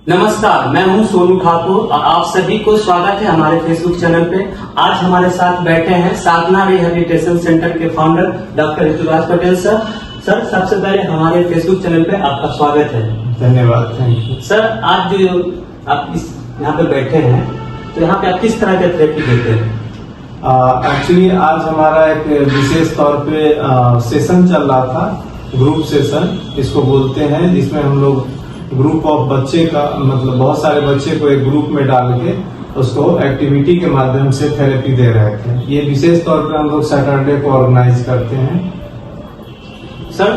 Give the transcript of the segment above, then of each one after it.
नमस्कार, मैं हूं सोनू ठाकुर और आप सभी को स्वागत है हमारे फेसबुक चैनल पे। आज हमारे साथ बैठे हैं साधना रिहेबिलिटेशन सेंटर के founder doctor Rituraj Patel sir. Sir, सबसे पहले हमारे फेसबुक चैनल पे आपका स्वागत है। धन्यवाद, थैंक यू। सर, आज जो आप इस यहाँ पे बैठे हैं तो यहाँ पे आप किस तरह के थेरेपी देते हैं? एक्चुअली आज हमारा एक विशेष तौर पे सेशन चल रहा था, ग्रुप सेशन इसको बोलते हैं, जिसमें हम लोग ग्रुप ऑफ बच्चे का मतलब बहुत सारे बच्चे को एक ग्रुप में डाल के उसको एक्टिविटी के माध्यम से थेरेपी दे रहे थे। ये विशेष तौर पे हम लोग सैटरडे को ऑर्गेनाइज करते हैं। सर,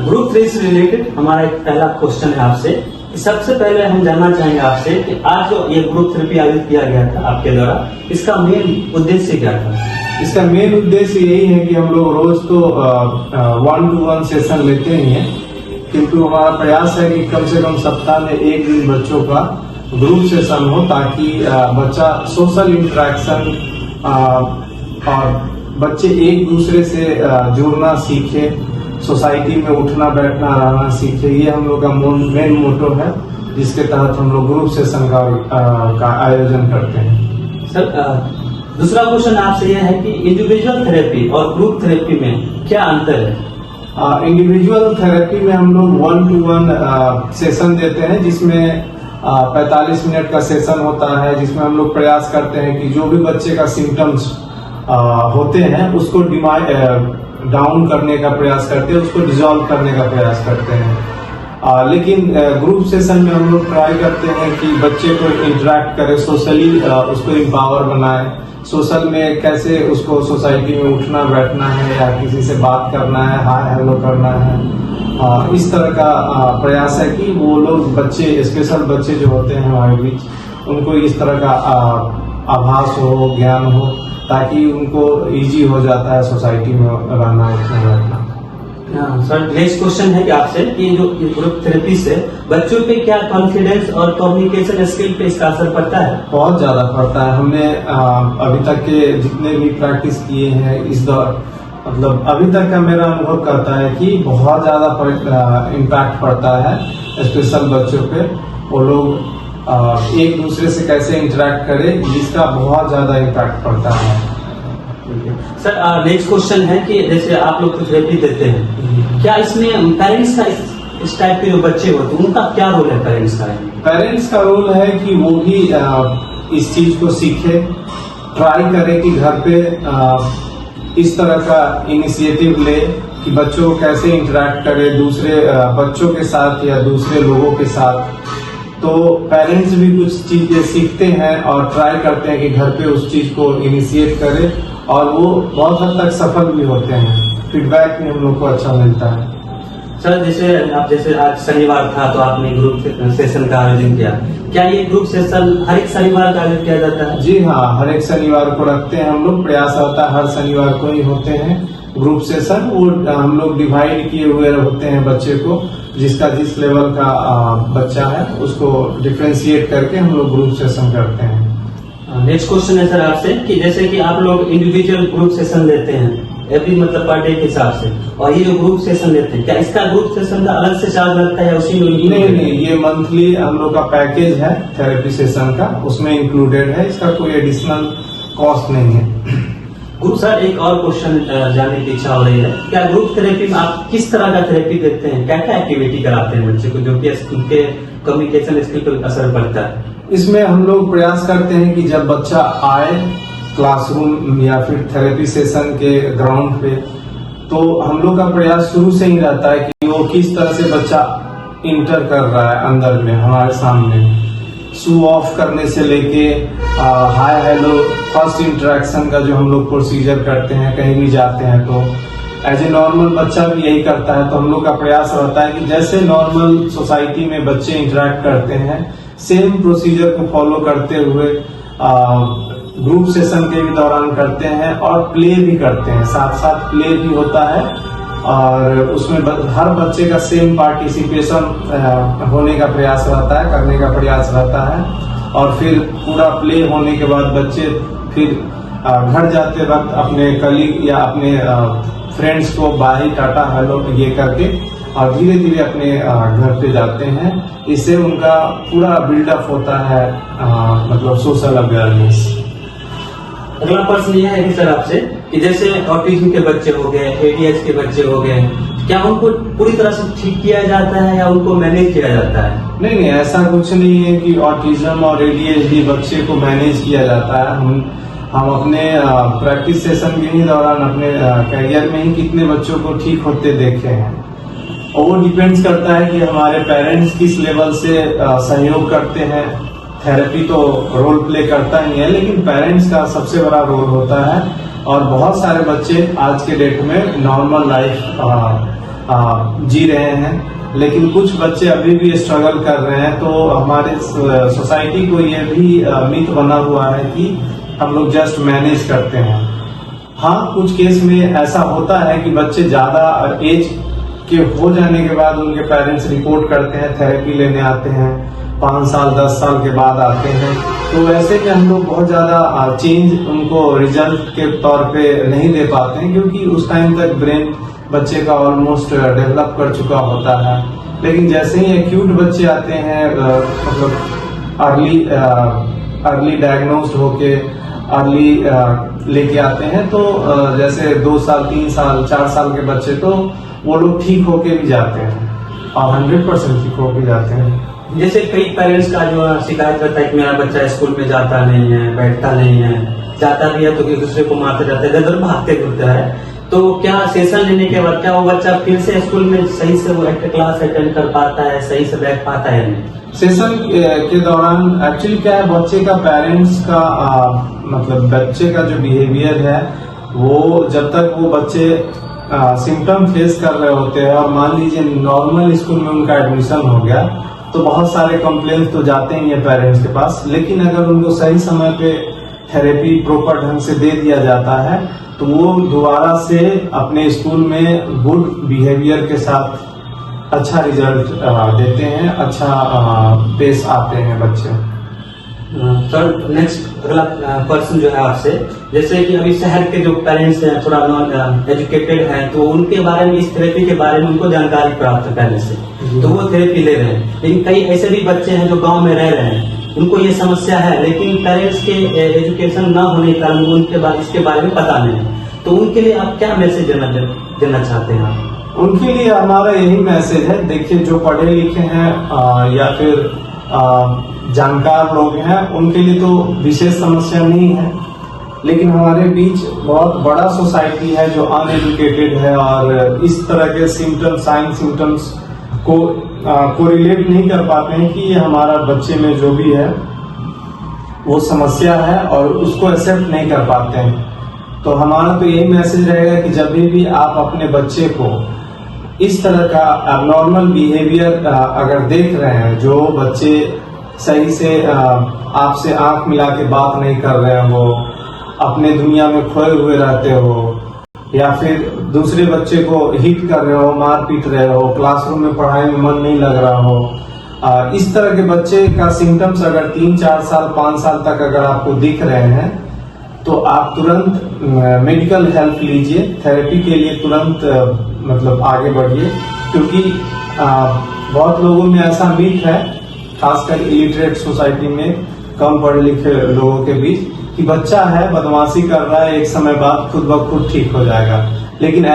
ग्रुप थेरेपी से रिलेटेड हमारा एक पहला क्वेश्चन है आपसे। सबसे पहले हम जानना चाहेंगे आपसे कि आज जो ये ग्रुप थेरेपी आयोजित किया गया था आपके द्वारा, इसका मेन उद्देश्य क्या था? इसका मेन उद्देश्य यही है कि हम लोग रोज तो 1-to-1 सेशन लेते ही हैं, किंतु हमारा प्रयास है कि कम से कम सप्ताह में एक दिन बच्चों का ग्रुप सेशन हो, ताकि बच्चा सोशल इंटरेक्शन और बच्चे एक दूसरे से जुड़ना सीखे, सोसाइटी में उठना बैठना रहना सीखे। ये हम लोग का मेन मोटो है, जिसके तहत हम लोग ग्रुप सेशन का आयोजन करते हैं। सर, दूसरा क्वेश्चन आपसे यह है कि इंडिविजुअल थेरेपी और ग्रुप थेरेपी में क्या अंतर है? इंडिविजुअल थेरेपी में हम लोग 1-to-1 सेशन देते हैं, जिसमें 45 मिनट का सेशन होता है, जिसमें हम लोग प्रयास करते हैं कि जो भी बच्चे का सिम्टम्स होते हैं उसको डाउन करने का प्रयास करते हैं, उसको डिसॉल्व करने का प्रयास करते हैं। लेकिन ग्रुप सेशन में हम लोग ट्राई करते हैं कि बच्चे को इंटरेक्ट करें, सोशली उसको एम्पावर बनाए, सोशल में कैसे उसको सोसाइटी में उठना बैठना है या किसी से बात करना है, हाय हेलो करना है। इस तरह का प्रयास है कि वो लोग बच्चे, स्पेशल बच्चे जो होते हैं हमारे बीच, उनको इस तरह का आभास हो, ज्ञान हो, ताकि उनको इजी हो जाता है सोसाइटी में रहना, उठना बैठना। सर, नेक्स्ट क्वेश्चन है कि आपसे कि जो ग्रुप थेरेपी से बच्चों पे क्या कॉन्फिडेंस और कम्युनिकेशन स्किल पे इसका असर पड़ता है? बहुत ज्यादा पड़ता है। हमने अभी तक के जितने भी प्रैक्टिस किए हैं इस दौर, मतलब अभी तक का मेरा अनुभव कहता है कि बहुत ज्यादा इम्पैक्ट पड़ता है स्पेशल बच्चों पे। वो लोग एक दूसरे से कैसे इंटरेक्ट करें, जिसका बहुत ज्यादा इम्पैक्ट पड़ता है। सर, नेक्स्ट क्वेश्चन है कि जैसे आप लोग कुछ थेरेपी देते हैं, क्या इसमें पेरेंट्स का इस टाइप के जो बच्चे होते हैं उनका क्या रोल है? पेरेंट्स का रोल है कि वो भी इस चीज को सीखे, ट्राई करे कि घर पे इस तरह का इनिशिएटिव ले कि बच्चों कैसे इंटरेक्ट करे दूसरे बच्चों के साथ या दूसरे लोगों के साथ। तो पेरेंट्स भी कुछ चीजें सीखते हैं और ट्राई करते हैं कि घर पे उस चीज को इनिशिएट करें, और वो बहुत हद तक सफल भी होते हैं। फीडबैक भी हम लोग को अच्छा मिलता है। सर, जैसे आज शनिवार था तो आपने ग्रुप सेशन का आयोजन किया। क्या ये ग्रुप सेशन हर एक शनिवार का आयोजन किया जाता है? जी हाँ, हर एक शनिवार को रखते हैं हम लोग। प्रयास होता है हर शनिवार को ही होते हैं ग्रुप सेशन। वो हम लोग डिवाइड किए हुए होते हैं बच्चे को, जिसका जिस लेवल का बच्चा है उसको डिफरेंशिएट करके हम लोग ग्रुप सेशन करते हैं। नेक्स्ट क्वेश्चन है सर आपसे कि जैसे कि आप लोग इंडिविजुअल ग्रुप सेशन लेते हैं एवरी मतलब पर डे के हिसाब से, और ये जो ग्रुप सेशन लेते हैं, क्या इसका ग्रुप सेशन का अलग से चार्ज लगता है या उसी में? नहीं, ये मंथली हम लोग का पैकेज है थेरेपी सेशन का, उसमें इंक्लूडेड है, इसका कोई एडिशनल कॉस्ट नहीं है। सर, एक और क्वेश्चन जानने की इच्छा हो रही है, क्या ग्रुप थेरेपी में आप किस तरह का थेरेपी देते हैं? क्या क्या एक्टिविटी कराते हैं बच्चे को जो कि उनके कम्युनिकेशन स्किल पर असर पड़ता है? इसमें हम लोग प्रयास करते हैं कि जब बच्चा आए क्लासरूम या फिर थेरेपी सेशन के ग्राउंड पे, तो हम लोग का प्रयास शुरू से ही रहता है कि वो किस तरह से बच्चा इंटर कर रहा है अंदर में हमारे सामने, शू ऑफ करने से लेके हाय हेलो, फर्स्ट इंटरेक्शन का जो हम लोग प्रोसीजर करते हैं कहीं भी जाते हैं तो एज ए नॉर्मल बच्चा भी यही करता है। तो हम लोग का प्रयास रहता है कि जैसे नॉर्मल सोसाइटी में बच्चे इंटरेक्ट करते हैं, सेम प्रोसीजर को फॉलो करते हुए ग्रुप सेशन के भी दौरान करते हैं, और प्ले भी करते हैं, साथ साथ प्ले भी होता है, और उसमें हर बच्चे का सेम पार्टिसिपेशन होने का प्रयास रहता है, करने का प्रयास रहता है। और फिर पूरा प्ले होने के बाद बच्चे फिर घर जाते वक्त अपने कलीग या अपने फ्रेंड्स को बाय टाटा हेलो ये करके और धीरे धीरे अपने घर पे जाते हैं। इससे उनका पूरा बिल्डअप होता है मतलब सोशल अवेयरनेस। अगला प्रश्न यह है कि सर आपसे कि जैसे ऑटिज्म के बच्चे हो गए, एडीएच के बच्चे हो गए, क्या उनको पूरी तरह से ठीक किया जाता है या उनको मैनेज किया जाता है? नहीं, ऐसा कुछ नहीं है कि ऑटिज्म और एडीएचडी बच्चे को मैनेज किया जाता है। हम अपने प्रैक्टिस सेशन के ही दौरान अपने करियर में ही कितने बच्चों को ठीक होते देखे हैं। और वो डिपेंड्स करता है कि हमारे पेरेंट्स किस लेवल से सहयोग करते हैं। थेरेपी तो रोल प्ले करता ही है, लेकिन पेरेंट्स का सबसे बड़ा रोल होता है। और बहुत सारे बच्चे आज के डेट में नॉर्मल लाइफ जी रहे हैं, लेकिन कुछ बच्चे अभी भी स्ट्रगल कर रहे हैं। तो हमारे सोसाइटी को ये भी मिथ बना हुआ है कि हम लोग जस्ट मैनेज करते हैं। हाँ, कुछ केस में ऐसा होता है कि बच्चे ज्यादा एज के हो जाने के बाद उनके पेरेंट्स रिपोर्ट करते हैं, थेरेपी लेने आते हैं, 5 साल 10 साल के बाद आते हैं। तो ऐसे में हम लोग बहुत ज्यादा चेंज उनको रिजल्ट के तौर पे नहीं दे पाते हैं, क्योंकि उस टाइम तक ब्रेन बच्चे का ऑलमोस्ट डेवलप कर चुका होता है। लेकिन जैसे ही एक्यूट बच्चे आते हैं, मतलब अर्ली डायग्नोस्ड होके अर्ली लेके आते हैं, तो जैसे 2 साल 3 साल 4 साल के बच्चे, तो वो लोग ठीक होके भी जाते हैं और 100% ठीक होके जाते हैं। जैसे कई पेरेंट्स का जो शिकायत रहता है कि मेरा बच्चा स्कूल में जाता नहीं है, बैठता नहीं है, जाता भी है तो एक दूसरे को मारते जाते हैं, इधर भागते फिरता है। तो क्या सेशन लेने के बाद क्या वो बच्चा फिर से स्कूल में सही से वो क्लास अटेंड कर पाता है, सही से बैठ पाता है नहीं? सेशन के दौरान एक्चुअली क्या है, बच्चे का पेरेंट्स का मतलब बच्चे का जो बिहेवियर है, वो जब तक वो बच्चे सिम्टम फेस कर रहे होते हैं और मान लीजिए नॉर्मल स्कूल में उनका एडमिशन हो गया, तो बहुत सारे कंप्लेंट्स तो जाते ही हैं पेरेंट्स के पास। लेकिन अगर उनको सही समय पे थेरेपी प्रॉपर ढंग से दे दिया जाता है, तो वो दोबारा से अपने स्कूल में गुड बिहेवियर के साथ अच्छा रिजल्ट देते हैं, अच्छा पेश आते हैं बच्चे। सर नेक्स्ट अगला क्वेश्चन जो है आपसे, जैसे कि अभी शहर के जो पेरेंट्स हैं, थोड़ा नॉन एजुकेटेड हैं, तो उनके बारे में, इस थेरेपी के बारे में उनको जानकारी प्राप्त है पहले से, तो वो थेरेपी ले रहे हैं। लेकिन कई ऐसे भी बच्चे हैं जो गांव में रह रहे हैं, उनको ये समस्या है, लेकिन पेरेंट्स के एजुकेशन ना होने के कारण उनके बाद इसके बारे में पता नहीं, तो उनके लिए आप क्या मैसेज देना चाहते हैं आप? उनके लिए हमारा यही मैसेज है, देखिए जो पढ़े लिखे हैं या फिर जानकार लोग हैं, उनके लिए तो विशेष समस्या नहीं है। लेकिन हमारे बीच बहुत बड़ा सोसाइटी है जो अनएजुकेटेड है और इस तरह के साइन सिम्टम्स को रिलेट नहीं कर पाते हैं कि ये हमारा बच्चे में जो भी है वो समस्या है, और उसको एक्सेप्ट नहीं कर पाते हैं। तो हमारा तो यही मैसेज रहेगा कि जब भी आप अपने बच्चे को इस तरह का एबनॉर्मल बिहेवियर अगर देख रहे हैं, जो बच्चे सही से आपसे आंख मिला के बात नहीं कर रहे हो, अपने दुनिया में खोए हुए रहते हो, या फिर दूसरे बच्चे को हिट कर रहे हो, मार पीट रहे हो, क्लासरूम में पढ़ाई में मन नहीं लग रहा हो, इस तरह के बच्चे का सिम्टम्स अगर 3 4 साल 5 साल तक अगर आपको दिख रहे हैं, तो आप तुरंत मेडिकल हेल्प लीजिए, थेरेपी के लिए तुरंत मतलब आगे बढ़िए। क्योंकि बहुत लोगों में ऐसा मिथ है, खासकर इलिटरेट सोसाइटी में, कम पढ़े लिखे लोगों के बीच, कि बच्चा है, बदमाशी कर रहा है, एक समय बाद खुद ब खुद ठीक हो जाएगा। लेकिन